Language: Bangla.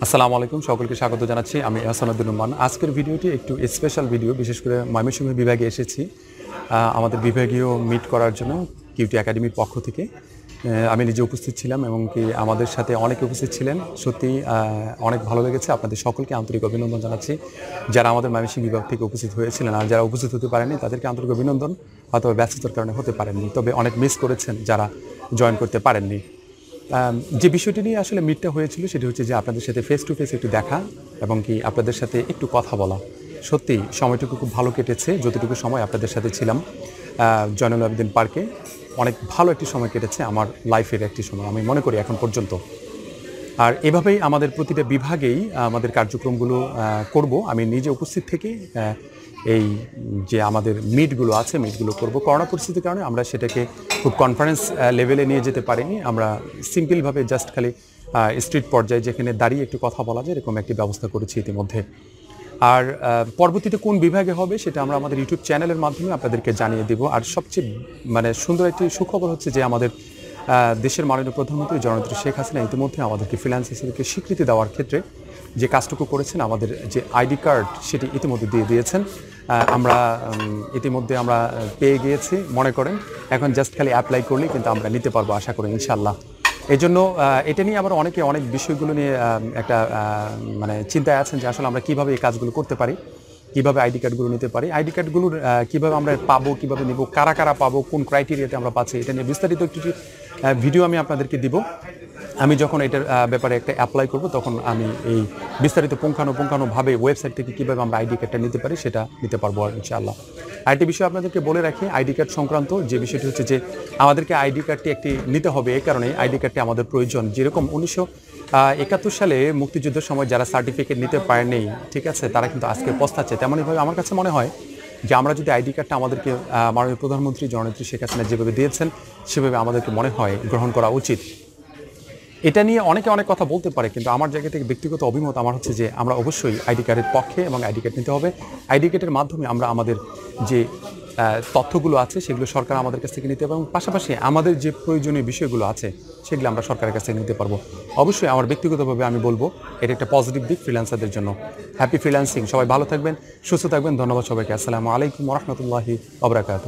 আসসালামু আলাইকুম, সকলকে স্বাগত জানাচ্ছি। আমি আহসান উদ্দিন নোমান। আজকের ভিডিওটি একটু স্পেশাল ভিডিও, বিশেষ করে ময়মনসিংহ বিভাগে এসেছি আমাদের বিভাগীয় মিট করার জন্য কিউটি একাডেমির পক্ষ থেকে। আমি নিজে উপস্থিত ছিলাম এবং কি আমাদের সাথে অনেকে উপস্থিত ছিলেন। সত্যি অনেক ভালো লেগেছে। আপনাদের সকলকে আন্তরিক অভিনন্দন জানাচ্ছি যারা আমাদের ময়মনসিংহ বিভাগ থেকে উপস্থিত হয়েছিলেন। আর যারা উপস্থিত হতে পারেননি তাদেরকে আন্তরিক অভিনন্দন। হয়তো ব্যস্ততার কারণে হতে পারেননি, তবে অনেক মিস করেছেন যারা জয়েন করতে পারেননি। যে বিষয়টি নিয়ে আসলে মিটটা হয়েছিল সেটি হচ্ছে যে আপনাদের সাথে ফেস টু ফেস একটু দেখা এবং কি আপনাদের সাথে একটু কথা বলা। সত্যি সময়টুকু খুব ভালো কেটেছে। যতটুকু সময় আপনাদের সাথে ছিলাম জয়নুল আবেদিন পার্কে, অনেক ভালো একটি সময় কেটেছে আমার লাইফের একটি সময় আমি মনে করি এখন পর্যন্ত। আর এভাবেই আমাদের প্রতিটা বিভাগেই আমাদের কার্যক্রমগুলো করব। আমি নিজে উপস্থিত থেকে এই যে আমাদের মিটগুলো আছে মিটগুলো করব। করোনা পরিস্থিতির কারণে আমরা সেটাকে খুব কনফারেন্স লেভেলে নিয়ে যেতে পারিনি। আমরা সিম্পলভাবে জাস্ট খালি স্ট্রিট পর্যায়ে যেখানে দাঁড়িয়ে একটু কথা বলা যায় এরকম একটি ব্যবস্থা করেছি ইতিমধ্যে। আর পরবর্তীতে কোন বিভাগে হবে সেটা আমরা আমাদের ইউটিউব চ্যানেলের মাধ্যমে আপনাদেরকে জানিয়ে দেব। আর সবচেয়ে সুন্দর একটি সুখবর হচ্ছে যে আমাদের দেশের মাননীয় প্রধানমন্ত্রী জননেত্রী শেখ হাসিনা ইতিমধ্যে আমাদেরকে ফ্রিল্যান্সারদেরকে স্বীকৃতি দেওয়ার ক্ষেত্রে যে কাজটুকু করেছেন, আমাদের যে আইডি কার্ড সেটি ইতিমধ্যে দিয়ে দিয়েছেন। আমরা ইতিমধ্যে পেয়ে গিয়েছি মনে করেন। এখন জাস্ট খালি অ্যাপ্লাই করলেই কিন্তু আমরা নিতে পারবো আশা করি ইনশাআল্লাহ। এই জন্য এটা নিয়ে আবার অনেক বিষয়গুলো নিয়ে একটা চিন্তায় আছেন যে আসলে আমরা কীভাবে এই কাজগুলো করতে পারি, কীভাবে আইডি কার্ডগুলো নিতে পারি, আইডি কার্ডগুলোর কীভাবে আমরা পাবো, কীভাবে নেব, কারা কারা পাবো, কোন ক্রাইটেরিয়াতে আমরা পাচ্ছি, এটা নিয়ে বিস্তারিত একটি ভিডিও আমি আপনাদেরকে দিব। আমি যখন এটার ব্যাপারে একটা অ্যাপ্লাই করব তখন আমি এই বিস্তারিত পুঙ্খানুপুঙ্খানুভাবে ওয়েবসাইট থেকে কীভাবে আমরা আইডি কার্ডটা নিতে পারি সেটা নিতে পারবো আর ইনশাআল্লাহ। আরেকটি বিষয় আপনাদেরকে বলে রাখি, আইডি কার্ড সংক্রান্ত যে বিষয়টি হচ্ছে যে আমাদেরকে আইডি কার্ডটি একটি নিতে হবে। এই কারণে আইডি কার্ডটি আমাদের প্রয়োজন। যেরকম 1971 সালে মুক্তিযুদ্ধের সময় যারা সার্টিফিকেট নিতে পারেনি, ঠিক আছে, তারা কিন্তু আজকে পস্তাচ্ছে। তেমনইভাবে আমার কাছে মনে হয় যে আমরা যদি আইডি কার্ডটা আমাদেরকে মাননীয় প্রধানমন্ত্রী জননেত্রী শেখ হাসিনা যেভাবে দিয়েছেন সেভাবে আমাদেরকে মনে হয় গ্রহণ করা উচিত। এটা নিয়ে অনেকে অনেক কথা বলতে পারে, কিন্তু আমার জায়গা থেকে ব্যক্তিগত অভিমত আমার হচ্ছে যে আমরা অবশ্যই আইডি কার্ডের পক্ষে এবং আইডি কার্ড নিতে হবে। আইডি কার্ডের মাধ্যমে আমরা আমাদের যে তথ্যগুলো আছে সেগুলো সরকার আমাদের কাছ থেকে নিতে পারবে এবং পাশাপাশি আমাদের যে প্রয়োজনীয় বিষয়গুলো আছে সেগুলো আমরা সরকারের কাছ থেকে নিতে পারবো। অবশ্যই আমার ব্যক্তিগতভাবে আমি বলবো এটা একটা পজিটিভ দিক ফ্রিল্যান্সারদের জন্য। Happy freelancing. সবাই ভালো থাকবেন, সুস্থ থাকবেন। ধন্যবাদ সবাইকে। আসসালামু আলাইকুম ওয়া রাহমাতুল্লাহি ওয়া বারাকাতুহু।